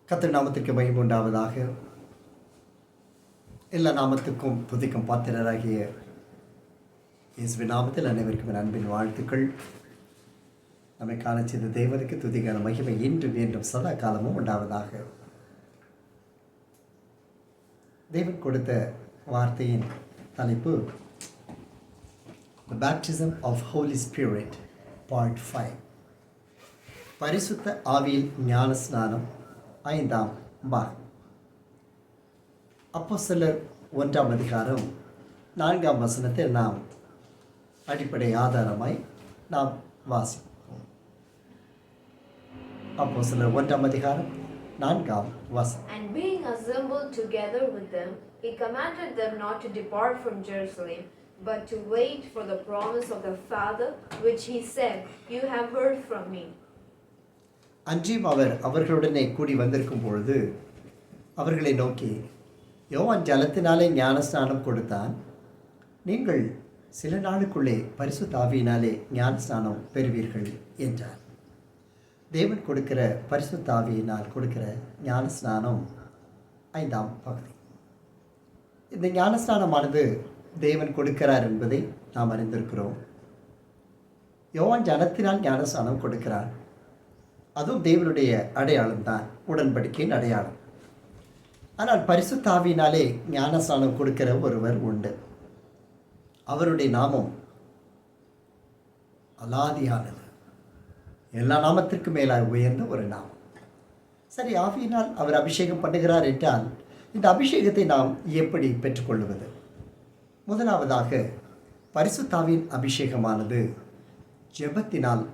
கர்த்தர் நாமத்திற்கு மகிமை உண்டாவதாக. எல்லா நாமத்துக்கும் துதிக்கும் பாத்திரராகிய இயேசுவின் நாமத்தில் அனைவருக்கும் என் அன்பின் வாழ்த்துக்கள். நம்மை காண செய்த தேவனுக்கு துதிக்கான மகிமை இன்று மீண்டும் சதா காலமும் உண்டாவதாக. தேவன் கொடுத்த வார்த்தையின் தலைப்பு The Baptism of Holy Spirit Part 5. பரிசுத்த ஆவியில் ஞான ஸ்நானம் 5ஆம் பாகம். அப்போஸ்தலர் 1ஆம் அதிகாரம் 4ஆம் வசனத்தில் நாம் அடிப்படை ஆதாரமாய் நாம் வாசிப்போம். அப்போஸ்தலர் 1ஆம் அதிகாரம் 4ஆம் வசனம். And being assembled together with them, he commanded them not to depart from Jerusalem, but to wait for the promise of the Father, which he said, "You have heard from me." அன்றியும் அவர்களுடனே கூடி வந்திருக்கும் பொழுது அவர்களை நோக்கி, யோவான் ஜலத்தினாலே ஞானஸ்நானம் கொடுத்தான், நீங்கள் சில நாளுக்குள்ளே பரிசுத்த ஆவியினாலே ஞானஸ்நானம் பெறுவீர்கள் என்றார். தேவன் கொடுக்கிற பரிசுத்த ஆவியினால் கொடுக்கிற ஞானஸ்நானம் 5ஆம் பகுதி. இந்த ஞானஸ்நானமானது தேவன் கொடுக்கிறார் என்பதை நாம் அறிந்திருக்கிறோம். யோவான் ஜலத்தினால் ஞானஸ்நானம் கொடுக்கிறார். அதுவும் தேவனுடைய அடையாளம் தான், உடன்படிக்கையின் அடையாளம். ஆனால் பரிசுத்த ஆவியினாலே ஞானஸ்நானம் கொடுக்கிற ஒருவர் உண்டு. அவருடைய நாமம் அலாதியானது, எல்லா நாமத்திற்கும் மேலாக உயர்ந்த ஒரு நாமம். சரி, ஆவியினால் அவர் அபிஷேகம் பண்ணுகிறார் என்றால் இந்த அபிஷேகத்தை நாம் எப்படி பெற்றுக்கொள்வது? முதலாவதாக பரிசுத்த ஆவியின் அபிஷேகமானது ஜெபத்தினால்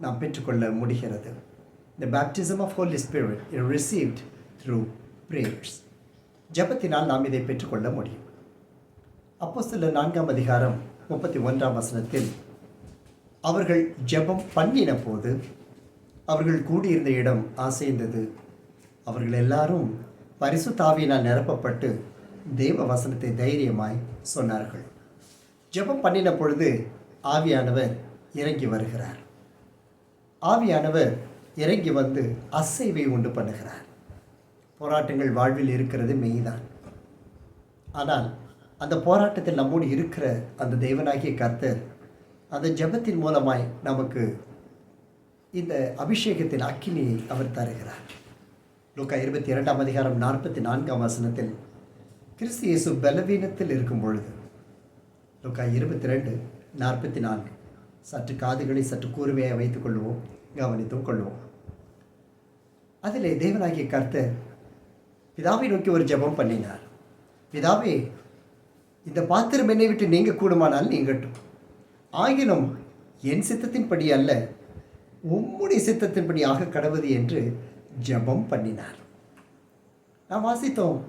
நாம் பெற்றுக்கொள்ள முடிகிறது. The baptism of Holy Spirit is received through prayers. ஜெபத்தினால் நாம் இதை பெற்றுக்கொள்ள முடியும். அப்போஸ்தலர் 4ஆம் அதிகாரம் 31ஆம் வசனத்தில் அவர்கள் ஜெபம் பண்ணின போது அவர்கள் கூடியிருந்த இடம் அசைந்தது. அவர்கள் எல்லாரும் பரிசுத்த ஆவியினால் நிரப்பப்பட்டு தேவ வசனத்தை தைரியமாய் சொன்னார்கள். ஜெபம் பண்ணின பொழுது ஆவியானவர் இறங்கி வருகிறார். ஆவியானவர் இறங்கி வந்து அசைவை உண்டு பண்ணுகிறார். போராட்டங்கள் வாழ்வில் இருக்கிறது மெய்தான். ஆனால் அந்த போராட்டத்தில் நம்மோடு இருக்கிற அந்த தேவனாகிய கர்த்தர் அந்த ஜெபத்தின் மூலமாய் நமக்கு இந்த அபிஷேகத்தின் அக்கினியை அவர் தருகிறார். லூக்கா 22ஆம் அதிகாரம் 44ஆம் வசனத்தில் கிறிஸ்து இயேசு பலவீனத்தில் இருக்கும் பொழுது, லூக்கா 22:44, சற்று காதுகளை சற்று கூர்மையாக வைத்துக் கொள்வோம், கவனித்தும் கொள்வோம். அதிலே தேவனாகிய கர்த்தர் பிதாவை நோக்கி ஒரு ஜெபம் பண்ணினார். பிதாவே, இந்த பாத்திரம் என்னை விட்டு நீங்க கூடுமானால் நீங்கட்டும், ஆகினும் என் சித்தத்தின்படி அல்ல உம்முடைய சித்தத்தின்படி ஆக கடவுது என்று ஜெபம் பண்ணினார். நாம் வாசித்தோம்,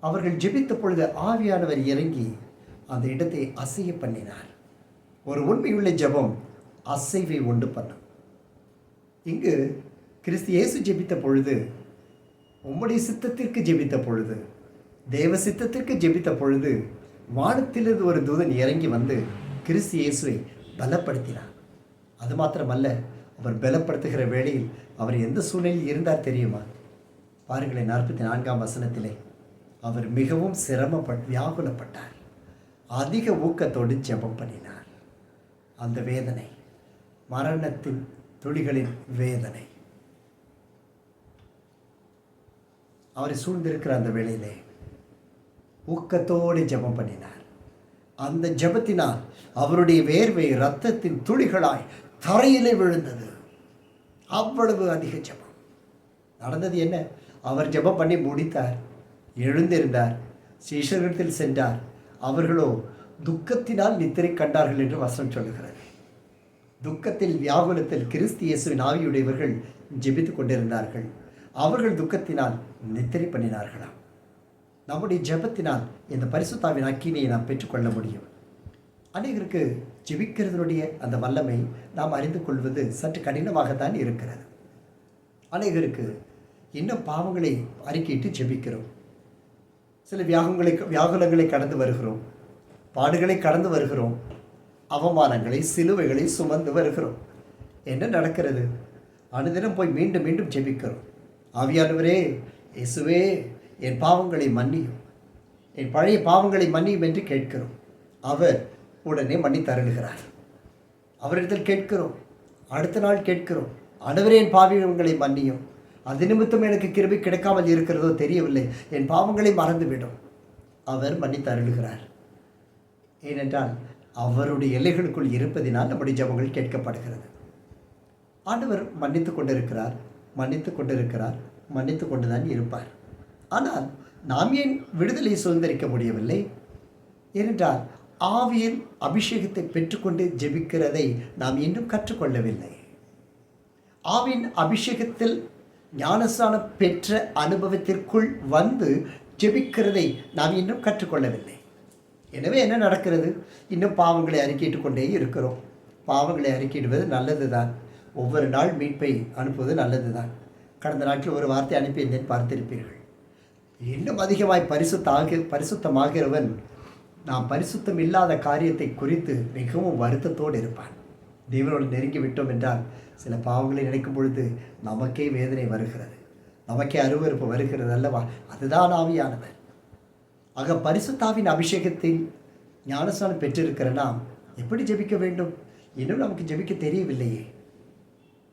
அவர்கள் ஜெபித்த பொழுது ஆவியானவர் இறங்கி அந்த இடத்தை அசைய பண்ணினார். ஒரு உண்மையுள்ள ஜெபம் அசைவை உண்டு பண்ணும். இங்கு கிறிஸ்து இயேசு ஜெபித்த பொழுது, உம்முடைய சித்தத்திற்கு ஜெபித்த பொழுது, தேவ சித்தத்திற்கு ஜெபித்த பொழுது வானத்திலிருந்து ஒரு தூதன் இறங்கி வந்து கிறிஸ்து இயேசுவை பலப்படுத்தினார். அது மாத்திரமல்ல, அவர் பலப்படுத்துகிற வேளையில் அவர் எந்த சூழ்நிலையில் இருந்தார் தெரியுமா? பாருங்களேன், 44ஆம் வசனத்திலே அவர் மிகவும் வியாகுலப்பட்டார். அதிக ஊக்கத்தோடு ஜெபம் பண்ணினார். அந்த வேதனை, மரணத்தின் துளிகளின் வேதனை அவரை சூழ்ந்திருக்கிற அந்த வேளையிலே ஊக்கத்தோடு ஜெபம் பண்ணினார். அந்த ஜெபத்தினால் அவருடைய வேர்வை இரத்தத்தின் துளிகளாய் தரையிலே விழுந்தது. அவ்வளவு அதிக ஜெபம் நடந்தது. என்ன? அவர் ஜெபம் பண்ணி முடித்தார், எழுந்திருந்தார், சீஷர்களிடத்தில் சென்றார். அவர்களோ துக்கத்தினால் நித்திரை கண்டார்கள் என்று வசனம் சொல்லுகிறது. துக்கத்தில் வியாகுலத்தில் கிறிஸ்து இயேசுவின் ஆவியுடையவர்கள் ஜெபித்து கொண்டிருந்தார்கள். அவர்கள் துக்கத்தினால் நித்திரை பண்ணினார்களாம். நம்முடைய ஜெபத்தினால் இந்த பரிசுத்தாவின் அக்கினியை நாம் பெற்றுக்கொள்ள முடியும். அநேகருக்கு ஜெபிக்கிறதுடைய அந்த வல்லமை நாம் அறிந்து கொள்வது சற்று கடினமாகத்தான் இருக்கிறது. அநேகருக்கு இன்னும் பாவங்களை அறிக்கையிட்டு ஜெபிக்கிறோம். சில வியாகுலங்களை கடந்து வருகிறோம், பாடுகளை கடந்து வருகிறோம், அவமானங்களை சிலுவைகளை சுமந்து வருகிறோம். என்ன நடக்கிறது? அனுதினம் போய் மீண்டும் மீண்டும் ஜெபிக்கிறோம். ஆவியானவரே, இயேசுவே, என் பாவங்களை மன்னியும், என் பழைய பாவங்களை மன்னியும் என்று கேட்கிறோம். அவர் உடனே மன்னித்து அருளுகிறார். அவரிடத்தில் கேட்கிறோம், அடுத்த நாள் கேட்கிறோம், ஆண்டவரே என் பாவங்களை மன்னியும், அது நிமித்தம் எனக்கு கிருபை கிடைக்காமல் இருக்கிறதோ தெரியவில்லை, என் பாவங்களை மறந்துவிடும். அவர் மன்னித்து அருளுகிறார். ஏனென்றால் அவருடைய எல்லைகளுக்குள் இருப்பதினால் நம்முடைய ஜெபங்கள் கேட்கப்படுகிறது. ஆண்டவர் மன்னித்து கொண்டிருக்கிறார், மன்னித்து கொண்டிருக்கிறார், மன்னித்து கொண்டுதான் இருப்பார். ஆனால் நாம் ஏன் விடுதலையை சுதந்திரிக்க முடியவில்லை? ஏனென்றால் ஆவியின் அபிஷேகத்தை பெற்றுக்கொண்டு ஜெபிக்கிறதை நாம் இன்னும் கற்றுக்கொள்ளவில்லை. ஆவியின் அபிஷேகத்தில் ஞானஸ்நானம் பெற்ற அனுபவத்திற்குள் வந்து ஜெபிக்கிறதை நாம் இன்னும் கற்றுக்கொள்ளவில்லை. எனவே என்ன நடக்கிறது? இன்னும் பாவங்களை அறிக்கையிட்டு கொண்டே இருக்கிறோம். பாவங்களை அறிக்கையிடுவது நல்லது தான். ஒவ்வொரு நாள் மீட்பை அனுப்புவது நல்லது தான். கடந்த நாட்டில் ஒரு வார்த்தை அனுப்பியிருந்தேன், பார்த்திருப்பீர்கள். இன்னும் அதிகமாய் பரிசுத்தமாகிறவன் நாம் பரிசுத்தம் இல்லாத காரியத்தை குறித்து மிகவும் வருத்தத்தோடு இருப்பான். தேவனோடு நெருங்கி விட்டோம் என்றால் சில பாவங்களை நினைக்கும் பொழுது நமக்கே வேதனை வருகிறது, நமக்கே அருவருப்பு வருகிறது அல்லவா? அதுதான் ஆவியானவர். ஆக பரிசுத்தாவின் அபிஷேகத்தில் ஞானஸ்நானம் பெற்றிருக்கிற நாம் எப்படி ஜெபிக்க வேண்டும்? இன்னும் நமக்கு ஜெபிக்க தெரியவில்லையே.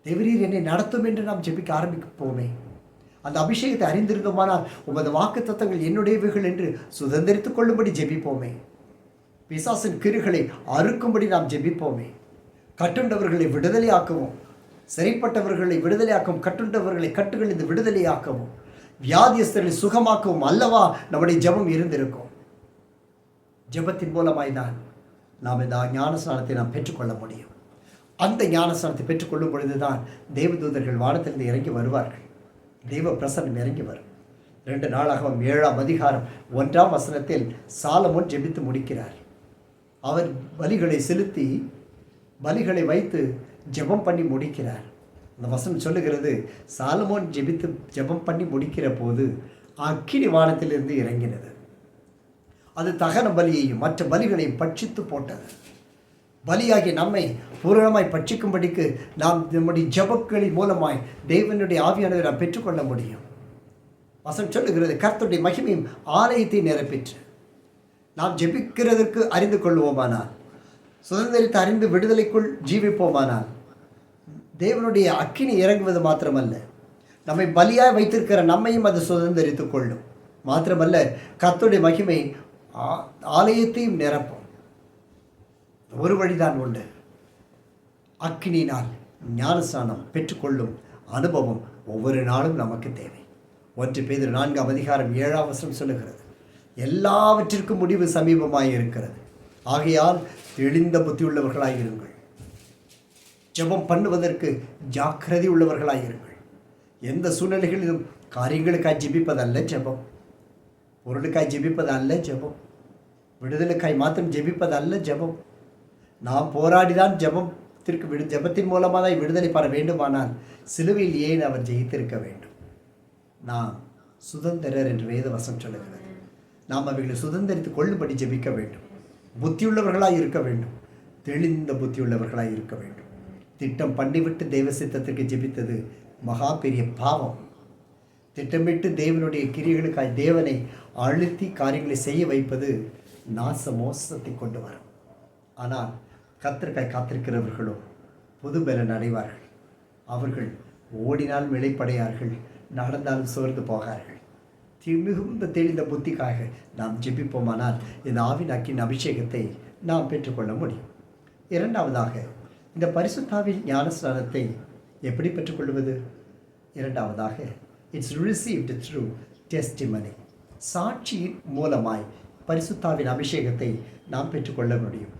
தேவரீர் என்னை நடத்தும் என்று நாம் ஜெபிக்க ஆரம்பிப்போமே. அந்த அபிஷேகத்தை அறிந்திருந்தோமானால் உமது வாக்குத்தத்தங்கள் என்னுடையவைகள் என்று சுதந்திரித்துக் கொள்ளும்படி ஜெபிப்போமே. பிசாசின் கிருகளை அறுக்கும்படி நாம் ஜெபிப்போமே. கட்டுண்டவர்களை விடுதலையாக்கவும், சிறைப்பட்டவர்களை விடுதலையாக்கவும், கட்டுண்டவர்களை கட்டுகளிலிருந்து விடுதலையாக்கவும், வியாதியஸ்தர்களை சுகமாக்கவும் அல்லவா நம்முடைய ஜெபம் இருந்திருக்கும். ஜெபத்தின் மூலமாய் தான் நாம் இந்த ஞானஸ்நானத்தை நாம் பெற்றுக்கொள்ள முடியும். அந்த ஞானஸ்நானத்தை பெற்றுக்கொள்ளும் பொழுதுதான் தேவதூதர்கள் வானத்திலிருந்து இறங்கி வருவார்கள். தெய்வ பிரசன்னம் இறங்கி வரும். 2 நாளாகவும் 7ஆம் அதிகாரம் 1ஆம் வசனத்தில் சாலமோன் ஜெபித்து முடிக்கிறார். அவர் பலிகளை செலுத்தி பலிகளை வைத்து ஜெபம் பண்ணி முடிக்கிறார். அந்த வசனம் சொல்லுகிறது, சாலமோன் ஜெபம் பண்ணி முடிக்கிற போது அக்கினி வானத்திலிருந்து இறங்கினது. அது தகன பலியையும் மற்ற பலிகளையும் பட்சித்து போட்டது. பலியாகி நம்மை பூரணமாய் பட்சிக்கும்படிக்கு நாம் நம்முடைய ஜெபங்களின் மூலமாய் தேவனுடைய ஆவியானவரை நாம் பெற்றுக்கொள்ள முடியும். வசனம் சொல்லுகிறது, கர்த்தருடைய மகிமையும் ஆலயத்தை நிரப்பிற்று. நாம் ஜெபிக்கிறதற்கு அறிந்து கொள்வோமானால், சுதந்திரித்து அறிந்து விடுதலைக்குள் ஜீவிப்போமானால், தேவனுடைய அக்கினி இறங்குவது மாத்திரமல்ல, நம்மை பலியாய் வைத்திருக்கிற நம்மையும் அது சுதந்திரித்துக் கொள்ளும். மாத்திரமல்ல, கர்த்தருடைய மகிமை ஆலயத்தையும் நிரப்பும். ஒரு வழிதான் உண்டு. அக்கினியினால் ஞானஸ்நானம் பெற்றுக்கொள்ளும் அனுபவம் ஒவ்வொரு நாளும் நமக்கு தேவை. 1 பேதுரு 4ஆம் அதிகாரம் 7ஆம் வசனம் சொல்லுகிறது, எல்லாவற்றிற்கும் முடிவு சமீபமாய் இருக்கிறது. ஆகையால் தெளிந்த புத்தி உள்ளவர்களாயிருங்கள். ஜெபம் பண்ணுவதற்கு ஜாக்கிரதை உள்ளவர்களாயிருங்கள். எந்த சூழ்நிலைகளிலும் காரியங்களுக்காய் ஜெபிப்பதல்ல ஜெபம், பொருளுக்காய் ஜெபிப்பதல்ல ஜெபம், விடுதலுக்காய் மாத்திரம் ஜெபிப்பதல்ல ஜெபம். நாம் போராடிதான் ஜெபத்தின் மூலமாக தான் விடுதலை பெற வேண்டுமானால் சிலுவையில் ஏன் அவர் ஜெயித்திருக்க வேண்டும்? நாம் சுதந்திரர் என்று வேத வசனம் சொல்லுகிறது. நாம் அவைகளை சுதந்திரித்துக் கொள்ளும்படி ஜெபிக்க வேண்டும். புத்தியுள்ளவர்களாய் இருக்க வேண்டும், தெளிந்த புத்தியுள்ளவர்களாய் இருக்க வேண்டும். திட்டம் பண்ணிவிட்டு தெய்வ சித்தத்திற்கு ஜெபித்தது மகா பெரிய பாவம். திட்டமிட்டு தேவனுடைய கிரியைகளுக்காய் தேவனை அழுத்தி காரியங்களை செய்ய வைப்பது மோசத்தை கொண்டு வரும். ஆனால் கர்த்தருக்காய் காத்திருக்கிறவர்களோ புது பலன் அடைவார்கள். அவர்கள் ஓடினால் இளைப்படையார்கள், நடந்தாலும் சோர்ந்து போகார்கள். மிகுந்த தெளிந்த புத்திக்காக நாம் ஜெபிப்போமானால் இந்த ஆவின் அக்கின் அபிஷேகத்தை நாம் பெற்றுக்கொள்ள முடியும். இரண்டாவதாக, இந்த பரிசுத்தாவின் ஞானஸ்நானத்தை எப்படி பெற்றுக்கொள்வது? இரண்டாவதாக, இட்ஸ் ரிசீவ்டு த்ரூ டெஸ்டிமனி. சாட்சியின் மூலமாய் பரிசுத்தாவின் அபிஷேகத்தை நாம் பெற்றுக்கொள்ள முடியும்.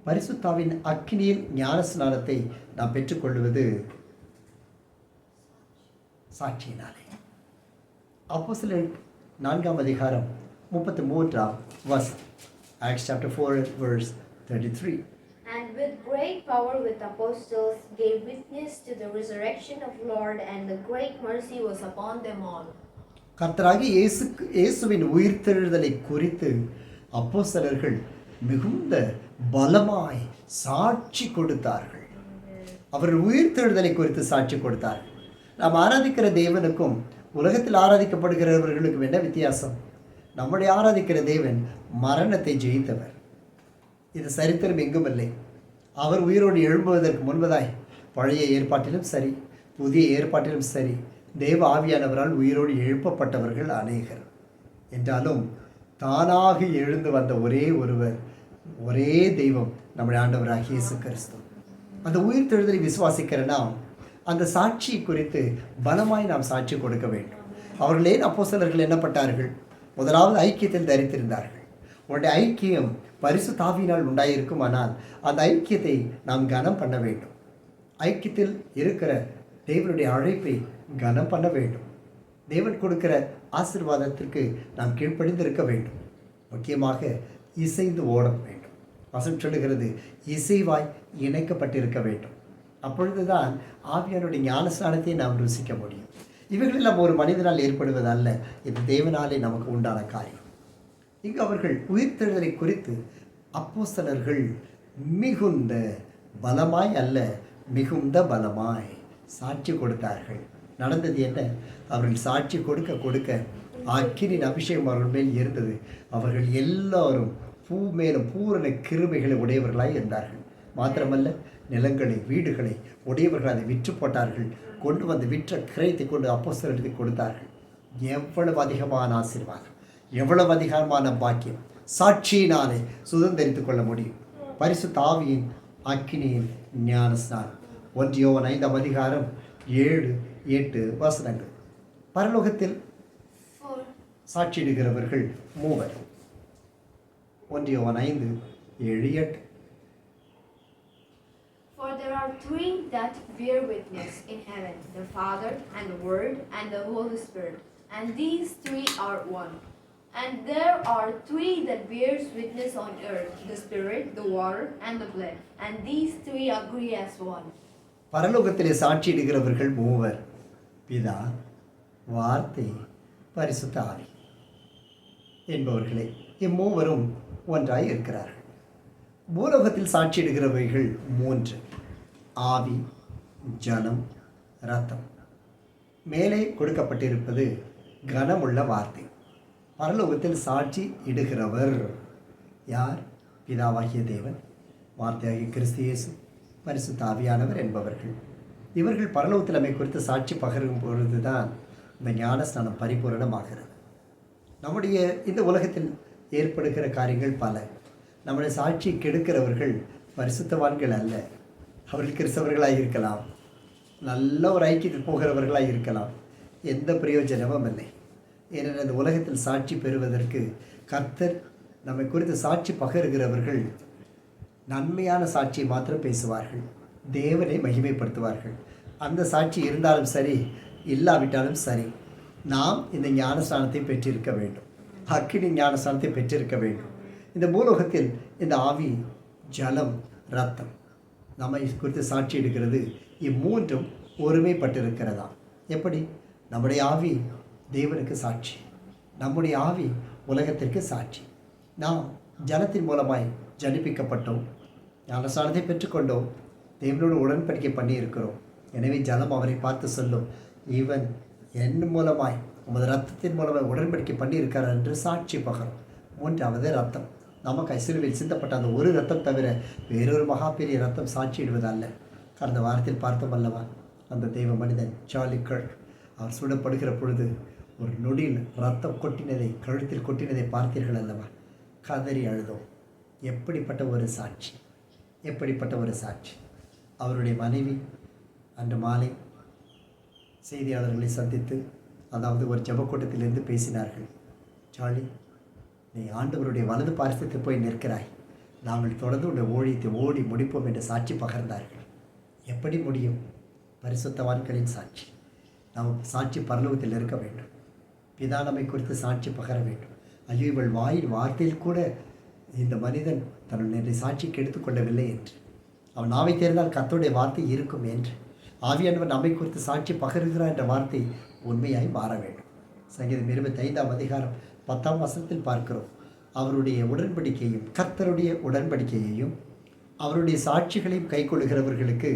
பரிசுத்தாவின் அக்கினியின் ஞானஸ்நானத்தை நாம் பெற்றுக்கொள்வது சாட்சியினாலே. அப்போஸ்தலர் 4ஆம் அதிகாரம் 33ஆம் வசனம், Acts chapter 4 verse 33. And with great power with apostles gave witness to the resurrection of Lord, and the great mercy was upon them all. கர்த்தராகிய இயேசுவின் உயிர்த்தெழுதலை குறித்து அப்போஸ்தலர்கள் மிகுந்த பலமாய் சாட்சி கொடுத்தார்கள். அவர்கள் உயிர்த்தெழுதலை குறித்து சாட்சி கொடுத்தார்கள். நாம் ஆராதிக்கிற தேவனுக்கும் உலகத்தில் ஆராதிக்கப்படுகிறவர்களுக்கு என்ன வித்தியாசம்? நம்முடைய ஆராதிக்கிற தேவன் மரணத்தை ஜெயித்தவர். இது சரித்திரம் எங்கும் இல்லை. அவர் உயிரோடு எழும்புவதற்கு முன்பதாய் பழைய ஏற்பாட்டிலும் சரி புதிய ஏற்பாட்டிலும் சரி தேவ ஆவியானவரால் உயிரோடு எழுப்பப்பட்டவர்கள் அநேகர். என்றாலும் தானாக எழுந்து வந்த ஒரே ஒருவர், ஒரே தெய்வம் நம்முடைய ஆண்டவராகிய இயேசு கிறிஸ்து. அந்த உயிர் தெழுதலை விசுவாசிக்கிற நாம் அந்த சாட்சி குறித்து பலமாய் நாம் சாட்சி கொடுக்க வேண்டும். அவர்கள் ஏன் அப்போஸ்தலர்கள் எண்ணப்பட்டார்கள்? முதலாவது ஐக்கியத்தில் தரித்திருந்தார்கள். உன்னுடைய ஐக்கியம் பரிசுத்த ஆவியினால் உண்டாயிருக்கும். ஆனால் அந்த ஐக்கியத்தை நாம் கனம் பண்ண வேண்டும். ஐக்கியத்தில் இருக்கிற தேவனுடைய அழைப்பை கனம் பண்ண வேண்டும். தேவன் கொடுக்கிற ஆசீர்வாதத்திற்கு நாம் கீழ்ப்படிந்திருக்க வேண்டும். முக்கியமாக இசைந்து ஓட வேண்டும். வசனம் சொல்லுகிறது, இசைவாய் இணைக்கப்பட்டிருக்க வேண்டும். அப்பொழுதுதான் ஆவியானுடைய ஞானஸ்நானத்தை நாம் ருசிக்க முடியும். இவைகளெல்லாம் ஒரு மனிதனால் ஏற்படுவதல்ல, இது தேவனாலே நமக்கு உண்டான காரியம். இங்கு அவர்கள் உயிர்த்தெழுதலை குறித்து அப்போஸ்தலர்கள் மிகுந்த பலமாய் அல்ல, மிகுந்த பலமாய் சாட்சி கொடுத்தார்கள். நடந்தது என்ன? அவர்கள் சாட்சி கொடுக்க கொடுக்க அக்கினியின் அபிஷேகம் அவர்கள் மேல் இருந்தது. அவர்கள் எல்லாரும் பூ மேலும் பூரண கிருபைகளை உடையவர்களாய் இருந்தார்கள். மாத்திரமல்ல, நிலங்களை வீடுகளை உடையவர்கள் அதை விற்று போட்டார்கள். கொண்டு வந்து விற்ற கிரயத்தை கொண்டு அப்போஸ்தலருக்கு கொடுத்தார்கள். எவ்வளவு அதிகமான ஆசீர்வாதம், எவ்வளவு அதிகமான பாக்கியம் சாட்சியினாலே சுதந்திரித்துக் கொள்ள முடியும். பரிசுத்த ஆவியின் அக்கினியின் ஞானஸ்நானம். 1 யோவான் 5ஆம் அதிகாரம் 7-8 வசனங்கள். பரலோகத்தில் சாட்சியிடுகிறவர்கள் மூவர். 1 யோவான் 5:7-8. For there are three that bear witness in heaven, the Father and the Word and the Holy Spirit, and these three are one. And there are three that bears witness on earth, the Spirit, the water, and the blood, and these three agree as one. பரலோகத்திலே சாட்சியிடுகிறவர்கள் மூவர், பிதா, வார்த்தை, பரிசுத்த ஆவி என்பவர்களே. இம்மூவரும் ஒன்றாய் இருக்கிறார்கள். பூலோகத்தில் சாட்சியிடுகிறவைகள் 3: ஆவி, ஜனம், இரத்தம். மேலே கொடுக்கப்பட்டிருப்பது கனமுள்ள வார்த்தை. பரலோகத்தில் சாட்சி இடுகிறவர் யார்? பிதாவாகிய தேவன், வார்த்தையாகிய கிறிஸ்து இயேசு, பரிசுத்த ஆவியானவர் என்பவர்கள். இவர்கள் பரலோகத்தில் நம்மை குறித்து சாட்சி பகரும் பொழுதுதான் இந்த ஞானஸ்நானம் பரிபூரணமாகிறது. நம்முடைய இந்த உலகத்தில் ஏற்படுகிற காரியங்கள் பல. நம்முடைய சாட்சி கெடுக்கிறவர்கள் பரிசுத்தவான்கள் அல்ல. அவர்கள் கிறிஸ்தவர்களாக இருக்கலாம், நல்ல ஒரு ஐக்கியத்தில் போகிறவர்களாக இருக்கலாம், எந்த பிரயோஜனமும் இல்லை. ஏனென்றால் இந்த உலகத்தில் சாட்சி பெறுவதற்கு கர்த்தர் நம்மை குறித்து சாட்சி பகருகிறவர்கள் நன்மையான சாட்சியை மாத்திரம் பேசுவார்கள், தேவனை மகிமைப்படுத்துவார்கள். அந்த சாட்சி இருந்தாலும் சரி, இல்லாவிட்டாலும் சரி, நாம் இந்த ஞானஸ்நானத்தை பெற்றிருக்க வேண்டும், அக்கினி ஞானஸ்நானத்தை பெற்றிருக்க வேண்டும். இந்த பூலோகத்தில் இந்த ஆவி, ஜலம், இரத்தம் நம்மை குறித்து சாட்சி எடுக்கிறது. இம்மூன்றும் ஒருமைப்பட்டிருக்கிறதா? எப்படி? நம்முடைய ஆவி தேவனுக்கு சாட்சி, நம்முடைய ஆவி உலகத்திற்கு சாட்சி. நாம் ஜலத்தின் மூலமாய் ஜனிப்பிக்கப்பட்டோம், ஞானஸ்நானத்தை பெற்றுக்கொண்டோம், தேவனோடு உடன்படிக்கை பண்ணியிருக்கிறோம். எனவே ஜலம் அவரை பார்த்து சொல்லும், இவன் என் மூலமாய் உமது ரத்தத்தின் மூலமாய் உடன்படிக்கை பண்ணியிருக்கிறார் என்று சாட்சி பகரும். 3வது ரத்தம். நமக்கு சிலுவையில் சிந்தப்பட்ட அந்த ஒரு ரத்தம் தவிர வேறொரு மகா பெரிய ரத்தம் சாட்சியிடுவதல்ல. கடந்த வாரத்தில் பார்த்தோம் அல்லவா, அந்த தெய்வ மனிதன் சார்லி கர்க் அவர் சுடப்படுகிற பொழுது ஒரு நொடியில் ரத்தம் கொட்டினதை, கழுத்தில் கொட்டினதை பார்த்தீர்கள் அல்லவா? கதறி அழுதோம். எப்படிப்பட்ட ஒரு சாட்சி, எப்படிப்பட்ட ஒரு சாட்சி. அவருடைய மனைவி அன்று மாலை செய்தியாளர்களை சந்தித்து, அதாவது ஒரு ஜெபக்கூட்டத்திலிருந்து பேசினார்கள். சார்லி, நீ ஆண்டவருடைய வலது பாரசத்தில் போய் நிற்கிறாய், நாங்கள் தொடர்ந்து உடைய ஊழியத்தை ஓடி முடிப்போம் என்று சாட்சி பகர்ந்தார்கள். எப்படி முடியும்? பரிசுத்தவான்களின் சாட்சி. நாம் சாட்சி பரலோகத்தில் இருக்க வேண்டும். பிதா நம்மை குறித்து சாட்சி பகர வேண்டும். ஐயோ, இவள் வாயின் வார்த்தையில் கூட இந்த மனிதன் தன்னுடைய சாட்சிக்கு எடுத்துக்கொள்ளவில்லை என்று, அவன் நாவை தேர்ந்தால் கர்த்தருடைய வார்த்தை இருக்கும் என்று, ஆவியானவர் நம்மை குறித்து சாட்சி பகருகிறார் என்ற வார்த்தை உண்மையாய் மாற வேண்டும். சங்கீதம் 25ஆம் அதிகாரம் 10ஆம் வசனத்தில் பார்க்கிறோம். அவருடைய உடன்படிக்கையும் கர்த்தருடைய உடன்படிக்கையையும் அவருடைய சாட்சிகளையும் கைக்கொள்கிறவர்களுக்கு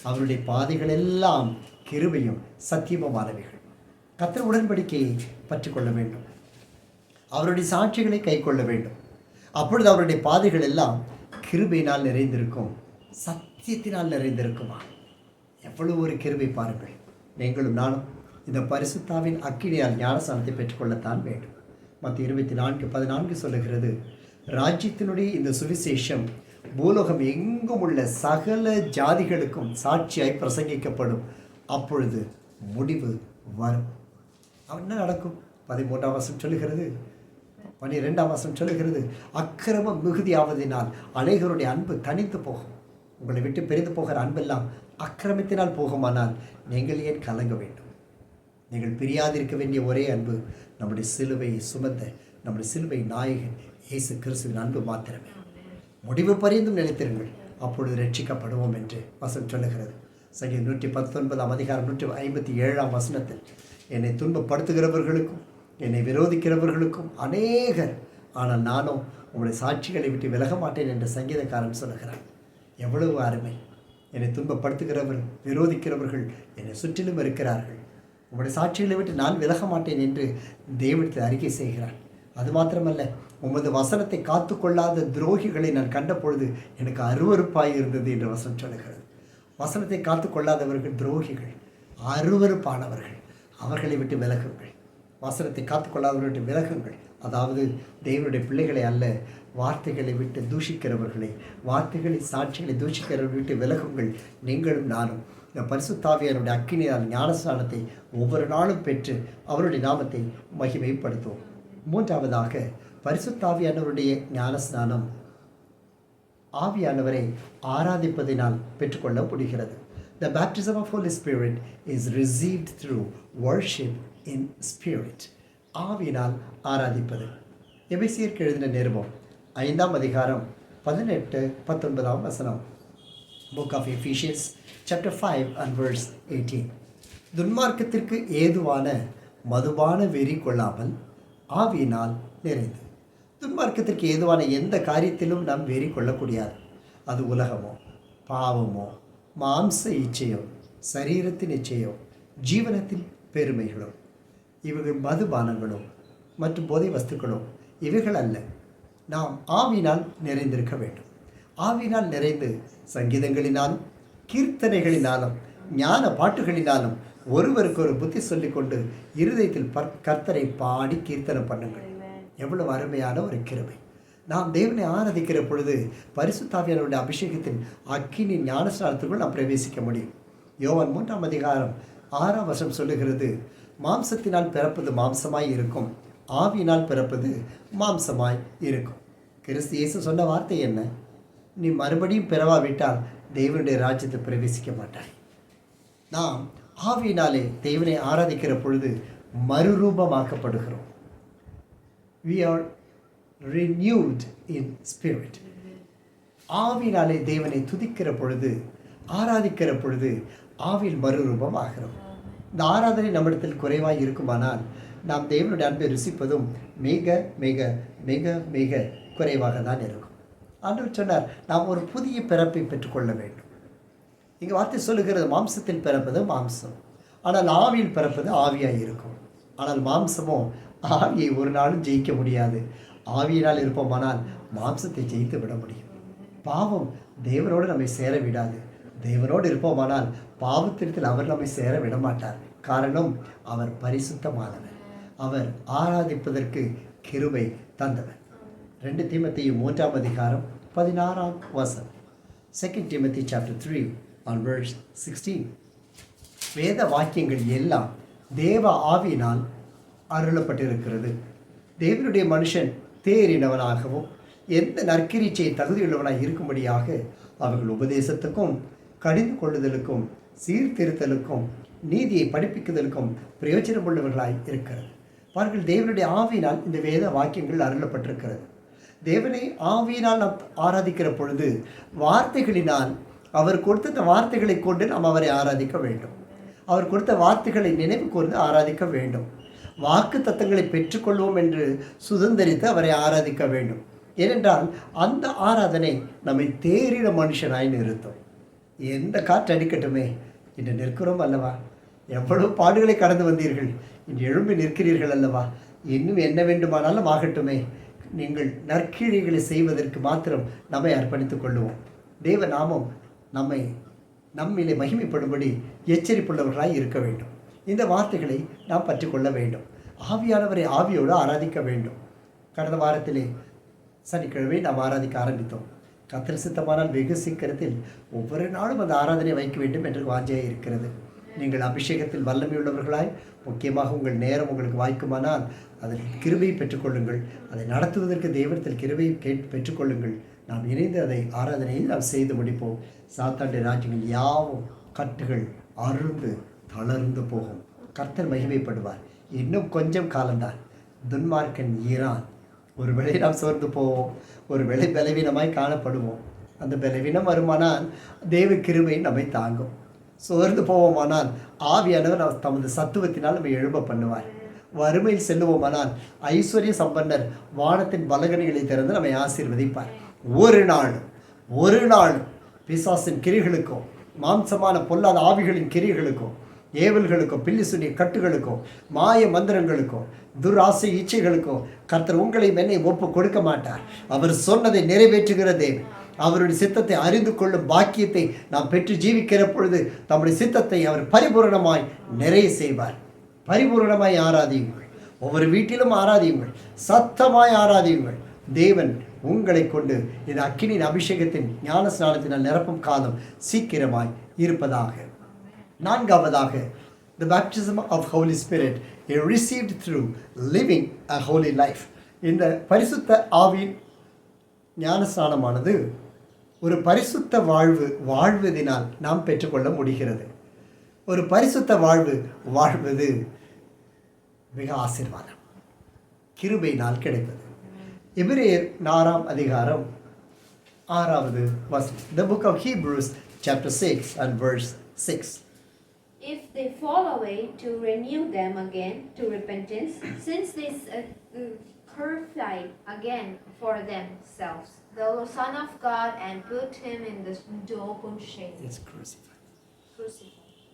அவருடைய பாதைகளெல்லாம் கிருபையும் சத்தியமுமானவைகள். கர்த்தர் உடன்படிக்கையை பற்றி கொள்ள வேண்டும். அவருடைய சாட்சிகளை கை கொள்ள வேண்டும். அப்பொழுது அவருடைய பாதைகள் எல்லாம் கிருபையினால் நிறைந்திருக்கும், சத்தியத்தினால் நிறைந்திருக்குமா. எவ்வளவு ஒரு கிருபை பாருங்கள். நீங்களும் நானும் இந்த பரிசுத்தாவின் அக்கினியால் ஞானஸ்நானத்தை பெற்றுக்கொள்ளத்தான் வேண்டும். மத்திய 24:14 சொல்லுகிறது, ராஜ்யத்தினுடைய இந்த சுவிசேஷம் பூலோகம் எங்கும் உள்ள சகல ஜாதிகளுக்கும் சாட்சியாய் பிரசங்கிக்கப்படும். அப்பொழுது முடிவு வரும். என்ன நடக்கும்? 13ஆம் வசனம் சொல்லுகிறது, 12ஆம் வசனம் சொல்லுகிறது, அக்கிரமம் மிகுதியாவதினால் அநேகருடைய அன்பு தனித்து போகும். உங்களை விட்டு பிரிந்து போகிற அன்பெல்லாம் அக்கிரமத்தினால் போகுமானால் நீங்கள் ஏன் கலங்க வேண்டும்? நீங்கள் பிரியாதிருக்க வேண்டிய ஒரே அன்பு நம்முடைய சிலுவையை சுமந்த நம்முடைய சிலுவை நாயகன் இயேசு கிறிஸ்துவின் அன்பு மாத்திரமே. முடிவு பரியந்தும் நிலைத்திருங்கள், அப்பொழுது ரட்சிக்கப்படுவோம் என்று வசனம் சொல்லுகிறது. சங்கீதம் 119ஆம் அதிகாரம் 157ஆம் வசனத்தில், என்னை துன்பப்படுத்துகிறவர்களுக்கும் என்னை விரோதிக்கிறவர்களுக்கும் அநேகர், ஆனால் நானும் உங்களுடைய சாட்சிகளை விட்டு விலக மாட்டேன் என்று சங்கீதக்காரன் சொல்லுகிறார். எவ்வளவு அருமை! என்னை துன்பப்படுத்துகிறவர் விரோதிக்கிறவர்கள் என்னை சுற்றிலும் இருக்கிறார்கள், உங்களுடைய சாட்சிகளை விட்டு நான் விலக மாட்டேன் என்று தேவனிடத்தில் அறிக்கை செய்கிறார். அது மாத்திரமல்ல, உமது வசனத்தை காத்து கொள்ளாத துரோகிகளை நான் கண்ட பொழுது எனக்கு அருவருப்பாய் இருந்தது என்று வசனம் சொல்லுகிறது. வசனத்தை காத்து கொள்ளாதவர்கள் துரோகிகள், அருவருப்பானவர்கள். அவர்களை விட்டு விலகுங்கள். வசனத்தை காத்துக்கொள்ளாதவர்களை விட்டு விலகுங்கள். அதாவது தேவனுடைய பிள்ளைகளை அல்ல, வார்த்தைகளை விட்டு தூஷிக்கிறவர்களை, வார்த்தைகளை சாட்சிகளை தூஷிக்கிறவர்களை விட்டு விலகுங்கள். நீங்களும் நானும் இந்த பரிசுத்தாவியானுடைய அக்கினியால் ஞானஸ்நானத்தை ஒவ்வொரு நாளும் பெற்று அவருடைய நாமத்தை மகிமைப்படுத்துவோம். மூன்றாவதாக, பரிசுத்தாவியானவருடைய ஞானஸ்நானம் ஆவியானவரை ஆராதிப்பதினால் பெற்றுக்கொள்ள முடிகிறது. The baptism of Holy Spirit is received through worship in spirit. ஆவியினால் ஆராதிப்பது. எபேசியருக்கு எழுதின நிருபம் 5ஆம் அதிகாரம் 18-19ஆம் வசனம். Book of Ephesians chapter 5 and verse 18. துன்மார்க்கத்திற்கு ஏதுவான மதுபான வெறி கொள்ளாமல் ஆவியினால் நிறைந்து. துன்மார்க்கத்திற்கு ஏதுவான எந்த காரியத்திலும் நாம் வெறி கொள்ளக்கூடாது. அது உலகமோ, பாவமோ, மாம்ச இச்சையோ, சரீரத்தின் இச்சையோ, ஜீவனத்தின் பெருமைகளோ, இவைகள் மதுபானங்களோ மற்றும் போதை வஸ்துக்களோ இவைகள் அல்ல. நாம் ஆவியினால் நிறைந்திருக்க வேண்டும். ஆவியினால் நிறைந்து சங்கீதங்களினாலும் கீர்த்தனைகளினாலும் ஞான பாட்டுகளினாலும் ஒருவருக்கு ஒரு புத்தி சொல்லிக்கொண்டு இருதயத்தில் கர்த்தரை பாடி கீர்த்தனை பண்ணுங்கள். எவ்வளவு அருமையான ஒரு கிருபை! நாம் தேவனை ஆராதிக்கிற பொழுது பரிசுத்தாவியானவருடைய அபிஷேகத்தின் அக்கினி ஞானஸ்நானத்துக்குள் நாம் பிரவேசிக்க முடியும். யோவான் 3ஆம் அதிகாரம் 6ஆம் வசனம் சொல்லுகிறது, மாம்சத்தினால் பிறப்பது மாம்சமாய் இருக்கும், ஆவியினால் பிறப்பது மாம்சமாய் இருக்கும். கிறிஸ்து இயேசு சொன்ன வார்த்தை என்ன? நீ மறுபடியும் பிறவாவிட்டால் தேவனுடைய ராஜ்யத்தை பிரவேசிக்க மாட்டாய். நாம் ஆவியினாலே தேவனை ஆராதிக்கிற பொழுது மறுரூபமாக்கப்படுகிறோம். We are renewed in spirit. ஆவியினாலே தேவனை துதிக்கிற பொழுது, ஆராதிக்கிற பொழுது ஆவியில் மறுரூபம் ஆகிறோம். இந்த ஆராதனை நம்மிடத்தில் குறைவாய் இருக்குமானால் நாம் தேவனுடைய அன்பை ருசிப்பதும் மிக மிக மிக மிக குறைவாக தான் இருக்கும். ஆண்டவர் சொன்னார், நாம் ஒரு புதிய பிறப்பை பெற்றுக்கொள்ள வேண்டும். இங்கே வார்த்தை சொல்லுகிறது, மாம்சத்தில் பிறப்பது மாம்சம், ஆனால் ஆவியில் பிறப்பது ஆவியாய் இருக்கும். ஆனால் மாம்சமோ ஆவியை ஒரு நாளும் ஜெயிக்க முடியாது. ஆவியினால் இருப்போமானால் மாம்சத்தை ஜெயித்து விட முடியும். பாவம் தேவனோடு நம்மை சேர விடாது. தேவனோடு இருப்போமானால் பாவத்திற்கு அவர் நம்மை சேர விட மாட்டார். காரணம், அவர் பரிசுத்தமானவர், அவர் ஆராதிப்பதற்கு கிருபை தந்தவர். 2 தீமோத்தேயு 3ஆம் அதிகாரம் 16ஆம் வசனம். 2 Timothy chapter 3 on verse 16. வேத வாக்கியங்கள் எல்லாம் தேவ ஆவியினால் அருளப்பட்டிருக்கிறது. தேவனுடைய மனுஷன் தேறினவனாகவும் எந்த நற்கிரிச்சை தகுதியுள்ளவனாய் இருக்கும்படியாக அவர்கள் உபதேசத்துக்கும் கடிந்து கொள்ளுதலுக்கும் சீர்திருத்தலுக்கும் நீதியை படிப்பிக்குதலுக்கும் பிரயோஜனம் உள்ளவர்களாய் இருக்கிறது. பாருங்கள், தேவனுடைய ஆவியினால் இந்த வேத வாக்கியங்கள் அருளப்பட்டிருக்கிறது. தேவனை ஆவியினால் நாம் ஆராதிக்கிற பொழுது வார்த்தைகளினால், அவர் கொடுத்த வார்த்தைகளை கொண்டு நாம் அவரை ஆராதிக்க வேண்டும். அவர் கொடுத்த வார்த்தைகளை நினைவு கூர்ந்து ஆராதிக்க வேண்டும். வாக்கு தத்தங்களை பெற்றுக்கொள்வோம் என்று சுதந்திரித்து அவரை ஆராதிக்க வேண்டும். ஏனென்றால் அந்த ஆராதனை நம்மை தேறின மனுஷனாய் நிறுத்தும். எந்த காற்று அடிக்கட்டுமே, இன்று நிற்கிறோம் அல்லவா? எவ்வளவு பாடுகளை கடந்து வந்தீர்கள், இன்று எழும்பி நிற்கிறீர்கள் அல்லவா? இன்னும் என்ன வேண்டுமானாலும் ஆகட்டுமே, நீங்கள் நற்கிரிகளை செய்வதற்கு மாத்திரம் நம்மை அர்ப்பணித்துக் கொள்ளுவோம். தேவ நாமம் நம்மிலே மகிமைப்படும்படி எச்சரிப்புள்ளவர்களாய் இருக்க வேண்டும். இந்த வார்த்தைகளை நாம் பற்றிக்கொள்ள வேண்டும். ஆவியானவரை ஆவியோடு ஆராதிக்க வேண்டும். கடந்த வாரத்திலே சனிக்கிழமை நாம் ஆராதிக்க ஆரம்பித்தோம். கர்த்தர் சித்தமானால் வெகு சீக்கிரத்தில் ஒவ்வொரு நாளும் அந்த ஆராதனை வைக்க வேண்டும் என்று வாஞ்சையாக இருக்கிறது. நீங்கள் அபிஷேகத்தில் வல்லமையுள்ளவர்களாய், முக்கியமாக உங்கள் நேரம் உங்களுக்கு வாய்க்குமானால் அதில் கிருபையை பெற்றுக்கொள்ளுங்கள். அதை நடத்துவதற்கு தெய்வத்தில் கிருபையை பெற்றுக்கொள்ளுங்கள். நாம் இணைந்து அதை ஆராதனையில் நாம் செய்து முடிப்போம். சாத்தாண்ட ராஜ்யங்கள் யாவும் கட்டுகள் அருந்து தளர்ந்து போகும். கர்த்தர் மகிமைப்படுவார். இன்னும் கொஞ்சம் காலம்தான். துன்மார்க்கன் ஈரான். ஒருவேளை நாம் சோர்ந்து போவோம், ஒருவேளை பலவீனமாய் காணப்படுவோம். அந்த பலவீனம் வருமானால் தேவ கிருபை நம்மை தாங்கும். சோர்ந்து போவோமானால் ஆவியானவர் தமது சத்துவத்தினால் நம்ம எழும்ப பண்ணுவார். வறுமையில் செல்லுவோமானால் ஐஸ்வர்ய சம்பன்னர் வானத்தின் பலகணிகளை திறந்து நம்மை ஆசீர்வதிப்பார். ஒரு நாள் பிசாசின் கிரிகளுக்கோ, மாம்சமான பொல்லாத ஆவிகளின் கிரிகளுக்கோ, ஏவல்களுக்கோ, பில்லி சுனிய கட்டுகளுக்கோ, மாய மந்திரங்களுக்கோ, துராசை இச்சைகளுக்கோ கர்த்தர் உங்களை என்னை ஒப்பு கொடுக்க மாட்டார். அவர் சொன்னதை நிறைவேற்றுகிற தேவன். அவருடைய சித்தத்தை அறிந்து கொள்ளும் பாக்கியத்தை நாம் பெற்று ஜீவிக்கிற பொழுது தம்முடைய சித்தத்தை அவர் பரிபூரணமாய் நிறைய செய்வார். பரிபூரணமாய் ஆராதியுங்கள். ஒவ்வொரு வீட்டிலும் ஆராதியுங்கள், சத்தமாய் ஆராதியுங்கள். தேவன் உங்களை கொண்டு இந்த அக்கினியின் அபிஷேகத்தின் ஞான ஸ்நானத்தினால் நிரப்பும் காலம் சீக்கிரமாய் இருப்பதாக. நான்காவதாக, the baptism of Holy Spirit is received through living a holy life. இந்த பரிசுத்த ஆவியின் ஞானஸ்நானமானது ஒரு பரிசுத்த வாழ்வதினால் நாம் பெற்றுக்கொள்ள முடிகிறது. ஒரு பரிசுத்த வாழ்வது மிக ஆசீர்வாதம், கிருபையினால் கிடைப்பது. எபிரேயர் 4ஆம் அதிகாரம் 6வது வசனம். The book of Hebrews chapter 6 and verse 6. If they fall away, to renew them again to repentance, since they crucified again for themselves the Son of God and put him into open shame. It's crucified.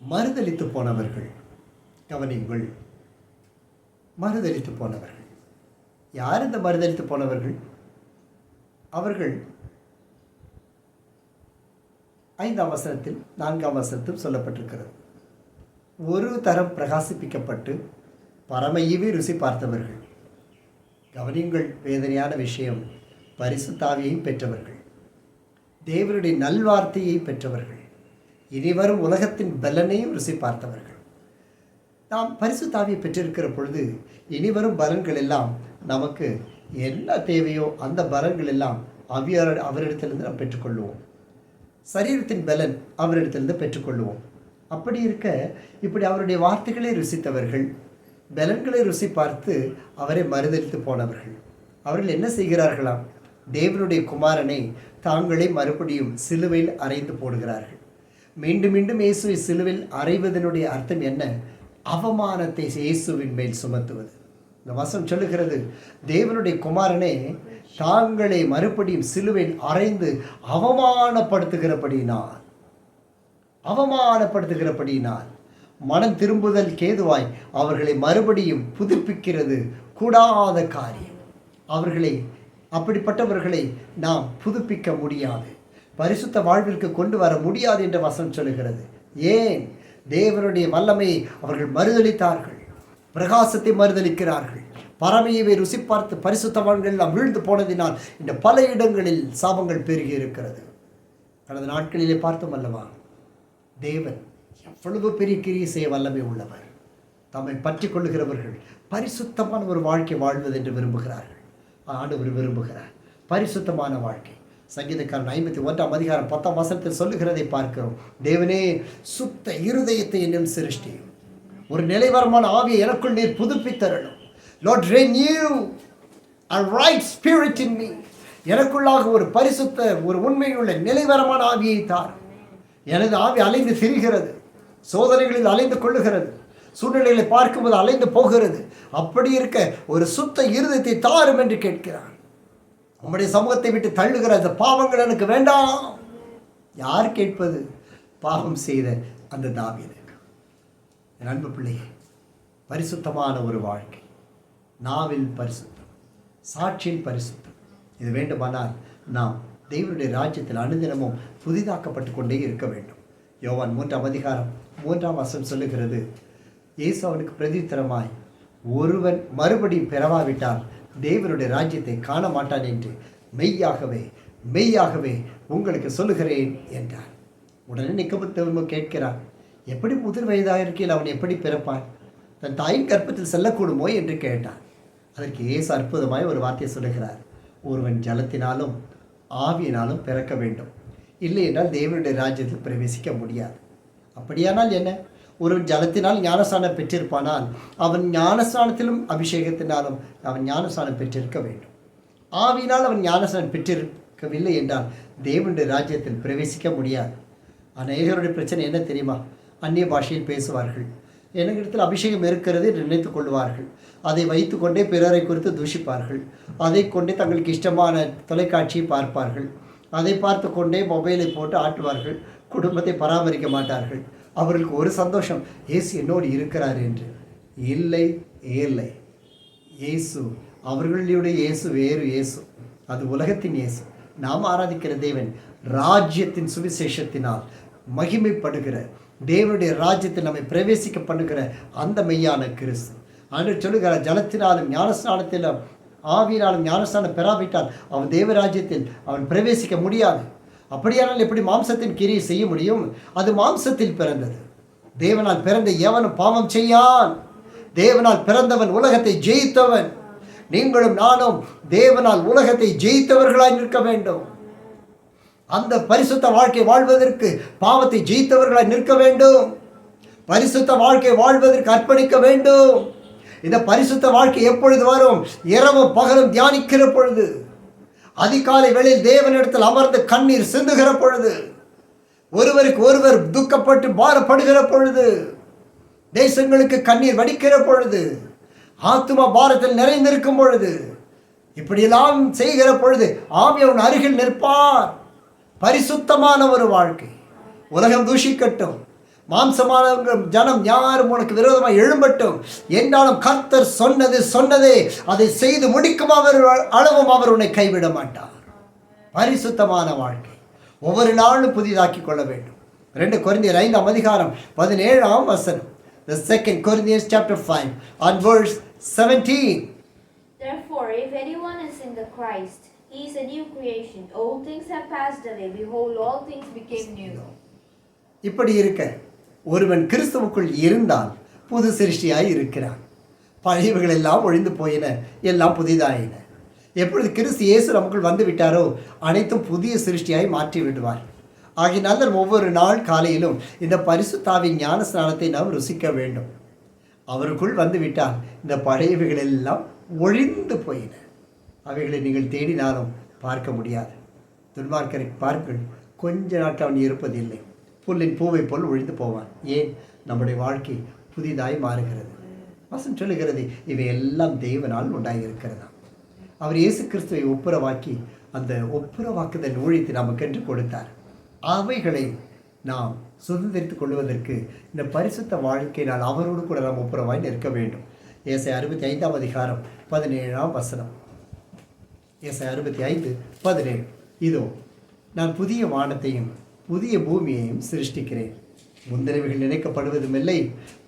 மறுதலித்து போனவர்கள், கவனியுங்கள், மறுதலித்து போனவர்கள். யார் இந்த மறுதலித்து போனவர்கள்? அவர்கள் 5ஆம் வசனத்தில் 4ஆம் வசனத்தில் சொல்லப்பட்டிருக்கிறது. ஒரு தரம் பிரகாசிப்பிக்கப்பட்டு பரம ஈவை ருசி பார்த்தவர்கள். கவனியுங்கள், வேதனையான விஷயம், பரிசுத்தாவியையும் பெற்றவர்கள், தேவனுடைய நல்வார்த்தையை பெற்றவர்கள், இனிவரும் உலகத்தின் பலனையும் ருசி பார்த்தவர்கள். நாம் பரிசுத்தாவியை பெற்றிருக்கிற பொழுது இனிவரும் பலன்கள் எல்லாம் நமக்கு என்ன தேவையோ அந்த பலன்கள் எல்லாம் அவரிடத்திலிருந்து நாம் பெற்றுக்கொள்வோம். சரீரத்தின் பலன் அவரிடத்திலிருந்து பெற்றுக்கொள்வோம். அப்படி இருக்க இப்படி அவருடைய வார்த்தைகளை ருசித்தவர்கள், பலன்களை ருசி பார்த்து அவரை மறுதலித்து போனவர்கள், அவர்கள் என்ன செய்கிறார்களாம்? தேவனுடைய குமாரனை தாங்களே மறுபடியும் சிலுவையில் அறைந்து போடுகிறார்கள். மீண்டும் மீண்டும் இயேசுவை சிலுவையில் அறைவதனுடைய அர்த்தம் என்ன? அவமானத்தை இயேசுவின் மேல் சுமத்துவது. இந்த வசனம் சொல்லுகிறது, தேவனுடைய குமாரனே தாங்களே மறுபடியும் சிலுவையில் அறைந்து அவமானப்படுத்துகிறபடியினால் மனம் திரும்புதல் கேதுவாய் அவர்களை மறுபடியும் புதுப்பிக்கிறது கூடாத காரியம். அப்படிப்பட்டவர்களை நாம் புதுப்பிக்க முடியாது, பரிசுத்த வாழ்விற்கு கொண்டு வர முடியாது என்ற வசனம் சொல்லுகிறது. ஏன்? தேவனுடைய வல்லமையை அவர்கள் மறுதலித்தார்கள், பிரகாசத்தை மறுதலிக்கிறார்கள். பரமையை ருசி பார்த்து பரிசுத்தவான்கள் எல்லாம் வீழ்ந்து போனதினால் இந்த பல இடங்களில் சாபங்கள் பெருகி இருக்கிறது. கடந்த நாட்களிலே பார்த்தோம் அல்லவா, தேவன் எவ்வளவு பெரிய கிரியை செய்ய வல்லமை உள்ளவர். தம்மை பற்றி கொள்ளுகிறவர்கள் பரிசுத்தமான ஒரு வாழ்க்கை வாழ்வது என்று விரும்புகிறார்கள். ஆண்டவர் விரும்புகிறார் பரிசுத்தமான வாழ்க்கை. சங்கீதக்காரன் 51ஆம் அதிகாரம் 10ஆம் வசனத்தில் சொல்லுகிறதை பார்க்கிறோம். தேவனே, சுத்த இருதயத்தை என்னும் சிருஷ்டி, ஒரு நிலைவரமான ஆவியை எனக்குள் நீர் புதுப்பித்தரணும். Lord, renew a right spirit in me. எனக்குள்ளாக ஒரு பரிசுத்த, ஒரு உண்மையுள்ள நிலைவரமான ஆவியை தார். எனது ஆவி அலைந்து திரிகிறது, சோதனைகளில் அலைந்து கொள்ளுகிறது, சூழ்நிலைகளை பார்க்கும்போது அலைந்து போகிறது. அப்படி இருக்க ஒரு சுத்த இருதயத்தை தாரும் என்று கேட்கிறார். உம்முடைய சமூகத்தை விட்டு தள்ளுகிற அந்த பாவங்கள் எனக்கு வேண்டாம். யார் கேட்பது? பாவம் செய்த அந்த தாவீது. என் அன்பு பிள்ளையே, பரிசுத்தமான ஒரு வாழ்க்கை, நாவில் பரிசுத்தம், சாட்சியின் பரிசுத்தம், இது வேண்டுமானால் நாம் தேவனுடைய ராஜ்யத்தில் அனுதினமும் புதிதாக்கப்பட்டு கொண்டே இருக்க வேண்டும். யோவான் 3:3 சொல்லுகிறது, இயேசு அவனுக்கு பிரதித்திரமாய், ஒருவன் மறுபடியும் பெறவாவிட்டால் தேவனுடைய ராஜ்யத்தை காண மாட்டான் என்று மெய்யாகவே மெய்யாகவே உங்களுக்கு சொல்லுகிறேன் என்றார். உடனே நிக்கோதேமு கேட்கிறான், எப்படி முதிர் வயதாக இருக்கையில் அவன் எப்படி பிறப்பான்? தன் தாயின் கர்ப்பத்தில் செல்லக்கூடுமோ என்று கேட்டான். அதற்கு இயேசு அற்புதமாய் ஒரு வார்த்தையை சொல்லுகிறார், ஒருவன் ஜலத்தினாலும் ஆவியினாலும் பிறக்க வேண்டும், இல்லை என்றால் தேவனுடைய ராஜ்யத்தில் பிரவேசிக்க முடியாது. அப்படியானால் என்ன? ஒருவன் ஜலத்தினால் ஞானஸ்நானம் பெற்றிருப்பானால் அவன் ஞானஸ்நானத்திலும் அபிஷேகத்தினாலும் அவன் ஞானஸ்நானம் பெற்றிருக்க வேண்டும். ஆவியினால் அவன் ஞானஸ்நானம் பெற்றிருக்கவில்லை என்றால் தேவனுடைய ராஜ்யத்தில் பிரவேசிக்க முடியாது. அநேகருடைய பிரச்சனை என்ன தெரியுமா? அந்நிய பாஷையில் பேசுவார்கள், என்னிடத்தில் அபிஷேகம் இருக்கிறது என்று நினைத்து கொள்வார்கள். அதை வைத்துக்கொண்டே பிறரை குறித்து தூஷிப்பார்கள். அதை கொண்டே தங்களுக்கு இஷ்டமான தொலைக்காட்சியை பார்ப்பார்கள். அதை பார்த்து கொண்டே மொபைலை போட்டு ஆட்டுவார்கள். குடும்பத்தை பராமரிக்க மாட்டார்கள். அவர்களுக்கு ஒரு சந்தோஷம், இயேசு என்னோடு இருக்கிறார் என்று. இல்லை இல்லை, இயேசு அவர்களுடைய இயேசு வேறு இயேசு, அது உலகத்தின் இயேசு. நாம் ஆராதிக்கிற தேவன் ராஜ்யத்தின் சுவிசேஷத்தினால் மகிமைப்படுகிற, தேவனுடைய ராஜ்யத்தில் நம்மை பிரவேசிக்க பண்ணுகிற அந்த மெய்யான கிறிஸ்து. அன்று சொல்லுகிற, ஜலத்தினாலும் ஞானஸ்நானத்திலும் ஆவியினாலும் ஞானஸ்நானம் பெறாவிட்டால் அவன் தேவராஜ்யத்தில் அவன் பிரவேசிக்க முடியாது. அப்படியானால் எப்படி மாம்சத்தின் கிரியை செய்ய முடியும்? அது மாம்சத்தில் பிறந்தது. தேவனால் பிறந்த எவனும் பாவம் செய்யான். தேவனால் பிறந்தவன் உலகத்தை ஜெயித்தவன். நீங்களும் நானும் தேவனால் உலகத்தை ஜெயித்தவர்களாய் நிற்க வேண்டும். அந்த பரிசுத்த வாழ்க்கை வாழ்வதற்கு பாவத்தை ஜெயித்தவர்களாய் நிற்க வேண்டும். பரிசுத்த வாழ்க்கை வாழ்வதற்கு அர்ப்பணிக்க வேண்டும். இந்த பரிசுத்த வாழ்க்கை எப்பொழுது வரும்? இரவும் பகலும் தியானிக்கிற பொழுது, அதிகாலை வேளையில் தேவனிடத்தில் அமர்ந்து கண்ணீர் சிந்துகிற பொழுது, ஒருவருக்கு ஒருவர் துக்கப்பட்டு பாரப்படுகிற பொழுது, தேசங்களுக்கு கண்ணீர் வடிக்கிற பொழுது, ஆத்தும பாரத்தில் நிறைந்திருக்கும் பொழுது, இப்படியெல்லாம் செய்கிற பொழுது ஆவியவன் அருகில் நிற்பார். பரிசுத்தமான ஒரு வாழ்க்கை. உலகம் தூஷிக்கட்டும், மாம்சமான ஜனம் யாரும் உனக்கு விரோதமாக எழும்பட்டும் என்றாலும் கர்த்தர் சொன்னதே அதை செய்து முடிக்கும் அளவும் அவர் உன்னை கைவிட மாட்டார். பரிசுத்தமான வாழ்க்கை ஒவ்வொரு நாளும் புதிதாக்கி கொள்ள வேண்டும். 2 கொரிந்தியர் 5:17. The 2 Corinthians chapter 5 and verse 17. Therefore, if anyone is in the Christ, he is a new creation. Old things have passed away. Behold, all things became new. இப்படி இருக்க, ஒருவன் கிறிஸ்துவுக்குள் இருந்தால் புது சிருஷ்டியாய் இருக்கிறான். பழையவைகள் எல்லாம் ஒழிந்து போயின, எல்லாம் புதிதாயின. எப்பொழுது கிறிஸ்து இயேசு நமக்குள் வந்து விட்டாரோ அனைத்தும் புதிய சிருஷ்டியாய் மாற்றி விடுவார். ஆகினால் ஒவ்வொரு நாள் காலையிலும் இந்த பரிசுத்தாவின் ஞான ஸ்நானத்தை நாம் ருசிக்க வேண்டும். அவருக்குள் வந்து விட்டால் இந்த பழையவைகள் எல்லாம் ஒழிந்து போயின. அவைகளை நீங்கள் தேடினாலும் பார்க்க முடியாது. துன்மார்க்கரை பார்க்க கொஞ்ச நாட்கள் அவன் இருப்பதில்லை. புல்லின் பூவை போல் ஒழிந்து போவான். ஏன்? நம்முடைய வாழ்க்கை புதிதாய் மாறுகிறது. வசனம் சொல்லுகிறது, இவையெல்லாம் தேவனால் உண்டாகியிருக்கிறதா. அவர் இயேசு கிறிஸ்துவை ஒப்புரவாக்கி அந்த ஒப்புரவாக்குதல் ஊழியத்தை நமக்கென்று கொடுத்தார். அவைகளை நாம் சுதந்திரித்துக் கொள்வதற்கு இந்த பரிசுத்த வாழ்க்கையினால் அவரோடு கூட நாம் ஒப்புரவாய் நிற்க வேண்டும். ஏசாயா 65:17. ஏசாயா 65:17. இதோ நான் புதிய வானத்தையும் புதிய பூமியையும் சிருஷ்டிக்கிறேன். முந்தினவைகள் நினைக்கப்படுவதும் இல்லை,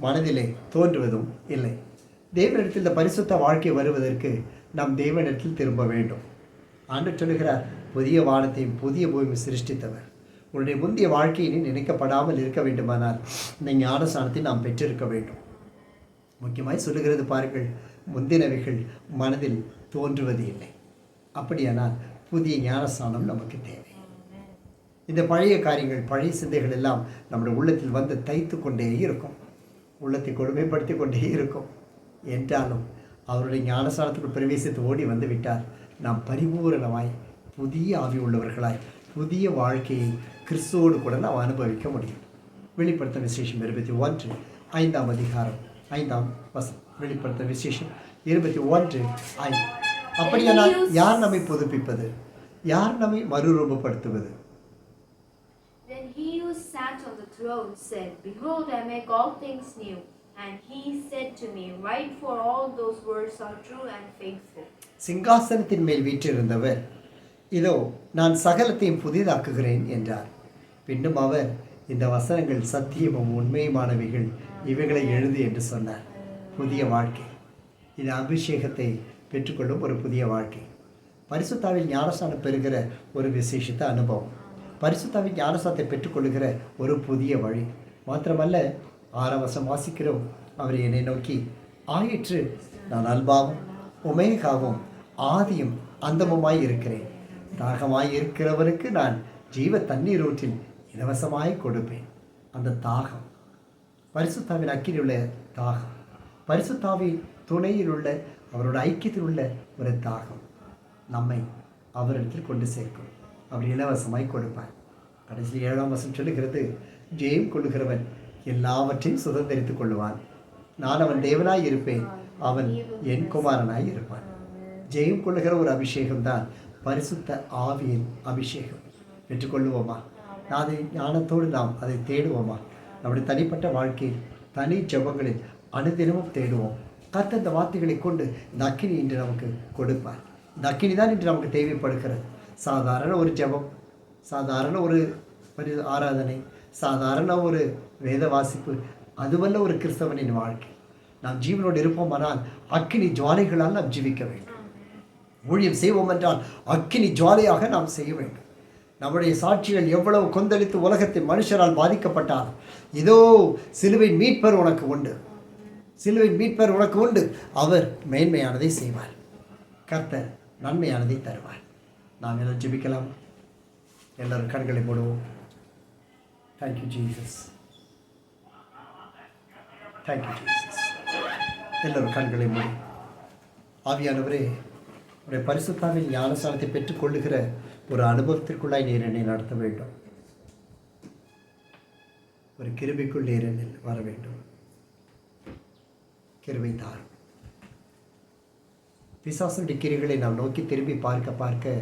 மனதிலே தோன்றுவதும் இல்லை. தேவனிடத்தில் இந்த பரிசுத்த வாழ்க்கை வருவதற்கு நாம் தேவனிடத்தில் திரும்ப வேண்டும். ஆண்டவர் சொல்லுகிறார், புதிய வானத்தையும் புதிய பூமியும் சிருஷ்டித்தவர். உன்னுடைய முந்தைய வாழ்க்கையினை நினைக்கப்படாமல் இருக்க வேண்டுமானால் இந்த ஞானஸ்நானத்தை நாம் பெற்றிருக்க வேண்டும். முக்கியமாய் சொல்லுகிறது பாருங்கள், முந்தினவைகள் மனதில் தோன்றுவது இல்லை. அப்படியானால் புதிய ஞானஸ்நானம் நமக்கு தேவை. இந்த பழைய காரியங்கள், பழைய சிந்தைகள் எல்லாம் நம்முடைய உள்ளத்தில் வந்து தைத்து கொண்டே இருக்கும், உள்ளத்தை கொடுமைப்படுத்தி கொண்டே இருக்கும். என்றாலும் அவருடைய ஞானஸ்நானத்துக்குள் பிரவேசித்து ஓடி வந்து விட்டார். நாம் பரிபூரணமாய் புதிய ஆவி உள்ளவர்களாய் புதிய வாழ்க்கையை கிறிஸ்துவோடு கூட நாம் அனுபவிக்க முடியும். வெளிப்படுத்த விசேஷம் 21:5. வெளிப்படுத்த விசேஷம் 21:5. அப்படியானால் யார் நம்மை புதுப்பிப்பது? யார் நம்மை மறுரூபப்படுத்துவது? Then he who sat on the throne said, Behold, I make all things new. And he said to me, write, for all those words are true and faithful. சிங்காசனத்தின் மேல் வீற்றிருந்தவர், இதோ நான் சகலத்தையும் புதிதாக்குகிறேன் என்றார். பின்னும் அவர், இந்த வசனங்கள் சத்தியமும் உண்மையுமானவைகள், இவைகளை எழுது என்று சொன்னார். புதிய வாழ்க்கை, இது அபிஷேகத்தை பெற்றுக்கொள்ளும் ஒரு புதிய வாழ்க்கை. பரிசுத்தாவில் ஞானஸ்நானம் பெறுகிற ஒரு விசேஷித்த அனுபவம், பரிசுத்தாவில் ஞானஸ்நானத்தை பெற்றுக்கொள்ளுகிற ஒரு புதிய வழி. மாத்திரமல்ல, 6ஆம் வசனம் வாசிக்கிறோம், அவர் என்னை நோக்கி, ஆயிற்று, நான் அல்பாவும் ஒமேகாவும் ஆதியும் அந்தமுமாய் இருக்கிறேன். தாகமாய் இருக்கிறவருக்கு நான் ஜீவ தண்ணீர் ஊற்றில் இலவசமாய் கொடுப்பேன். அந்த தாகம், பரிசுத்தாவின் அக்கில் உள்ள தாகம், பரிசுத்தாவின் துணையில் உள்ள அவரோட ஐக்கியத்தில் உள்ள ஒரு தாகம் நம்மை அவரிடத்தில் கொண்டு சேர்க்கும். அவர் இலவசமாய் கொடுப்பார். கடைசி 7ஆம் வசனம் சொல்லுகிறது, ஜெயம் கொள்ளுகிறவன் எல்லாவற்றையும் சுதந்திரித்துக் கொள்ளுவான். நான் அவன் தேவனாய் இருப்பேன், அவன் என் குமாரனாய் இருப்பான். ஜெயம் கொள்ளுகிற ஒரு அபிஷேகம்தான் பரிசுத்த ஆவியின் அபிஷேகம். பெற்றுக்கொள்ளுவோமா? அதை ஞானத்தோடு நாம் அதை தேடுவோமா? நம்முடைய தனிப்பட்ட வாழ்க்கையில், தனி ஜெபங்களில் அனுதினமும் தேடுவோம். கர்த்தர் இந்த வார்த்தைகளை கொண்டு இந்த அக்கினி இன்று நமக்கு கொடுப்பார். இந்த அக்கினி தான் இன்று நமக்கு தேவைப்படுகிறது. சாதாரண ஒரு ஜெபம், சாதாரண ஒரு ஆராதனை, சாதாரண ஒரு வேத வாசிப்பு அதுவல்ல ஒரு கிறிஸ்தவனின் வாழ்க்கை. நாம் ஜீவனோடு இருப்போமானால் அக்கினி ஜுவாலைகளால் நாம் ஜீவிக்க வேண்டும். ஊழியம் செய்வோம் என்றால் அக்கினி ஜுவாலையாக நாம் செய்ய வேண்டும். நம்முடைய சாட்சிகள் எவ்வளவு கொந்தளித்து உலகத்தின் மனுஷரால் பாதிக்கப்பட்டாலும், இதோ சிலுவையின் மீட்பர் உனக்கு உண்டு, சிலுவையின் மீட்பர் உனக்கு உண்டு. அவர் மேன்மையானதை செய்வார், கர்த்தர் நன்மையானதை தருவார். நாம் எல்லாம் ஜெபிக்கலாம். எல்லாரும் கண்களை மூடுவோம். Thank you Jesus, thank you Jesus. எல்லோரும் கண்களை மூடி. ஆவியானவரே, உடைய பரிசுத்தாவின் ஞானஸ்நானத்தை பெற்றுக்கொள்ளுகிற ஒரு அனுபவத்திற்குள்ளாய் நீர் என்னை நடத்த வேண்டும். ஒரு கிருபைக்குள் நீர் என்னில் வர வேண்டும். கிருபை தாரும். பிசாசுடைய கிரிகளை நாம் நோக்கி திரும்பி பார்க்க பார்க்க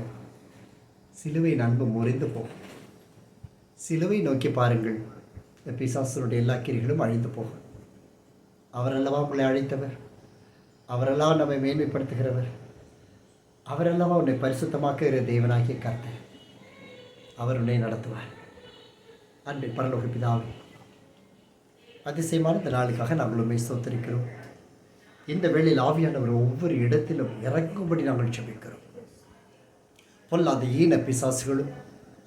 சிலுவையின் அன்பு முறிந்து போகும். சிலுவை நோக்கி பாருங்கள், இந்த பிசாசுடைய எல்லா கிரிகளும் அழிந்து போகும். அவரல்லவா உங்களை அழைத்தவர், அவரெல்லாம் நம்மை மேன்மைப்படுத்துகிறவர், அவரெல்லாம் உன்னை பரிசுத்தமாக்குகிற தேவனாகிய கர்த்தர். அவர் உன்னை நடத்துவார். அன்பின் பரலோக பிதாவே, அதிசயமான இந்த நாளுக்காக நாங்கள் உண்மை ஸ்தோத்திரிக்கிறோம். இந்த வேளையில் ஆவியானவர் ஒவ்வொரு இடத்திலும் இறங்கும்படி நாங்கள் ஜெபிக்கிறோம். பொல்லாத ஈன பிசாசுகளும்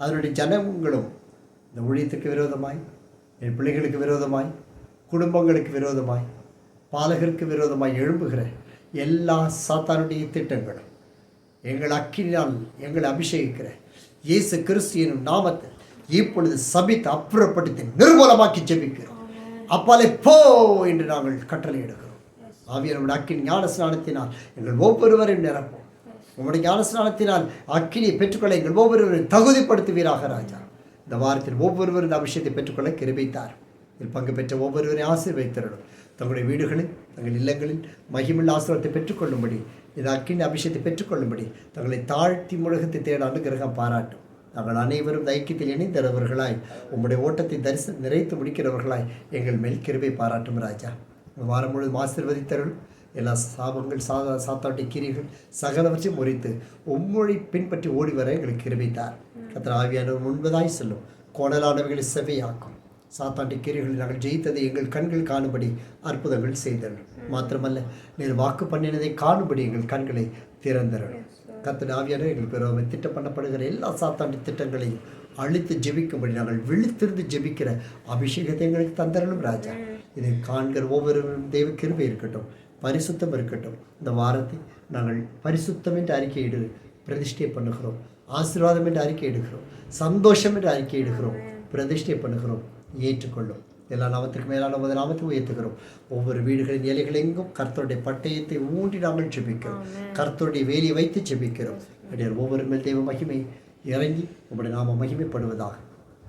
அதனுடைய ஜனங்களும் இந்த ஊழியத்துக்கு விரோதமாய், என் பிள்ளைகளுக்கு விரோதமாய், குடும்பங்களுக்கு விரோதமாய், பாலகருக்கு விரோதமாய் எழும்புகிற எல்லா சாத்தானுடைய திட்டங்களும் எங்கள் அக்கினால் எங்களை அபிஷேகிக்கிற இயேசு கிறிஸ்து எனும் நாமத்தில் இப்பொழுது சபித்து அப்புறப்படுத்தி நிர்மூலமாக்கி ஜெபிக்கிறோம். அப்பாலே போ என்று நாங்கள் கட்டளையிடுகிறோம். ஆவியானவருடைய அக்கினி ஞானஸ்நானத்தினால் எங்கள் ஒவ்வொருவரையும் நிரப்போம். உங்களுடைய ஞானஸ்நானத்தினால் அக்கினியை பெற்றுக்கொள்ள எங்கள் ஒவ்வொருவரையும் தகுதிப்படுத்துவீராக ராஜா. இந்த வாரத்தில் ஒவ்வொருவரும் இந்த அபிஷேகத்தை பெற்றுக்கொள்ள கிருபைத்தார். இதில் பங்கு பெற்ற ஒவ்வொருவரையும் ஆசீர்வதித்தருளும். தங்களுடைய வீடுகளில், தங்கள் இல்லங்களில் மகிமுள்ள ஆசீர்வாதத்தை பெற்றுக்கொள்ளும்படி, இந்த அக்கினி அபிஷேகத்தை பெற்றுக்கொள்ளும்படி தங்களை தாழ்த்தி முழுகத்தை தேட அனுகிரகம் பாராட்டும். நாங்கள் அனைவரும் ஐக்கியத்தில் இணைந்தவர்களாய் உம்முடைய ஓட்டத்தை நிறைத்து முடிக்கிறவர்களாய் எங்கள் மேல் கிருபை பாராட்டும் ராஜா. வாரம் முழுவதும் ஆசீர்வதித்தருள். எல்லா சாபங்கள், சாத்தாட்டி கிரிகள் சகலவற்றையும் முறித்து உம்மொழி பின்பற்றி ஓடி வர எங்களுக்கு கிருபைத்தார். கர்த்தர் ஆவியானவர் முன்பதாய் செல்லும். கோணலானவைகளை செவையாக்கும். சாத்தாண்டி கிரிகளை நாங்கள் ஜெயித்ததை எங்கள் கண்கள் காணும்படி அற்புதங்கள் செய்தருள். மாத்திரமல்ல, நீர் வாக்கு பண்ணினதை காணும்படி எங்கள் கண்களை திறந்தருள். கர்த்தர் ஆவியானவர் எங்களுக்கு பிறகு திட்டம் பண்ணப்படுகிற எல்லா சாத்தாண்டி திட்டங்களையும் அழித்து ஜெபிக்கும்படி நாங்கள் விழித்திருந்து ஜெபிக்கிற அபிஷேகத்தை எங்களுக்கு தந்தரலும் ராஜா. இதை காண்கிற ஒவ்வொருவரும் தெய்வ கிருபை இருக்கட்டும், பரிசுத்தம் இருக்கட்டும். இந்த வாரத்தை நாங்கள் பரிசுத்தம் என்று அறிக்கையிடு பிரதிஷ்டை பண்ணுகிறோம். ஆசீர்வாதம் என்று அறிக்கையிடுகிறோம். சந்தோஷம் என்று அறிக்கையிடுகிறோம். பிரதிஷ்டை பண்ணுகிறோம். ஏற்றுக்கொள்ளும். எல்லா நாமத்திற்கு மேலான உமது நாமத்தை உயர்த்துகிறோம். ஒவ்வொரு வீடுகளின் இலைகளெங்கும் கர்த்தருடைய பட்டயத்தை ஊன்றி நாங்கள் ஜெபிக்கிறோம். கர்த்தருடைய வேலியை வைத்து ஜெபிக்கிறோம். ஒவ்வொரு மேல் தெய்வ மகிமை இறங்கி உங்களுடைய நாம மகிமைப்படுவதாக.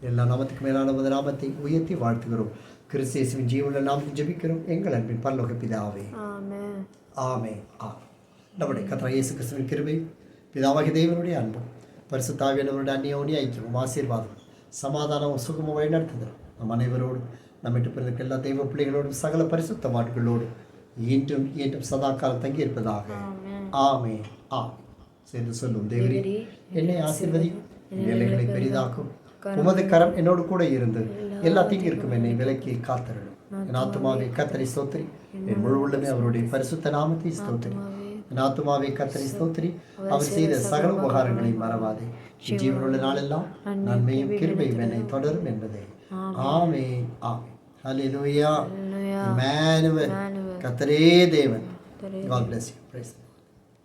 எல்லா நாமத்துக்கு மேலான உமது நாமத்தை உயர்த்தி வாழ்த்துகிறோம். கிறிஸ்து இயேசுவின் ஜீவனுள்ள நாமத்தை ஜெபிக்கிறோம். எங்கள் அன்பின் பரலோக பிதாவே, ஆமென். ஆமென். நம்முடைய கர்த்தர் இயேசு கிறிஸ்துவின் கிருபை, பிதாவாகிய தேவனுடைய அன்பும், பரிசுத்த ஆவியானவருடைய அந்நியோன்ய ஐக்கியமும், ஆசீர்வாதம், சமாதானமும், சுகமும் வழிநடத்துதலும் நம் அனைவரோடும் நம்மிட்டு பிறகு எல்லா தெய்வ பிள்ளைகளோடும் சகல பரிசுத்தமான்களோடும் இன்றும் என்றும் சதா காலம் தங்கி இருப்பதாக. ஆமே ஆமே. சேர்ந்து சொல்லும், தேவரே என்னை ஆசீர்வதி, வேலைகளை பெரிதாக்கும், உமது கரம் என்னோடு கூட இருந்து எல்லா தீங்கிற்கும் என்னை விலக்கி காத்தருளும். என் ஆத்துமாவை கர்த்தரை ஸ்தோத்திரி, என் முழு உள்ளமே அவருடைய பரிசுத்த நாமத்தை ஸ்தோத்திரி. என் ஆத்துமாவை கர்த்தரை ஸ்தோத்திரி, அவர் செய்த சகல உபகாரங்களை மறவாதே. ஜீவனுள்ள நாளெல்லாம் நன்மையும் கிருபையும் என்னை தொடரும் என்பதே. ஆமென் ஆமென். ஹல்லேலூயா. இம்மானுவேல், கர்த்தரே தேவன். God bless you. Praise.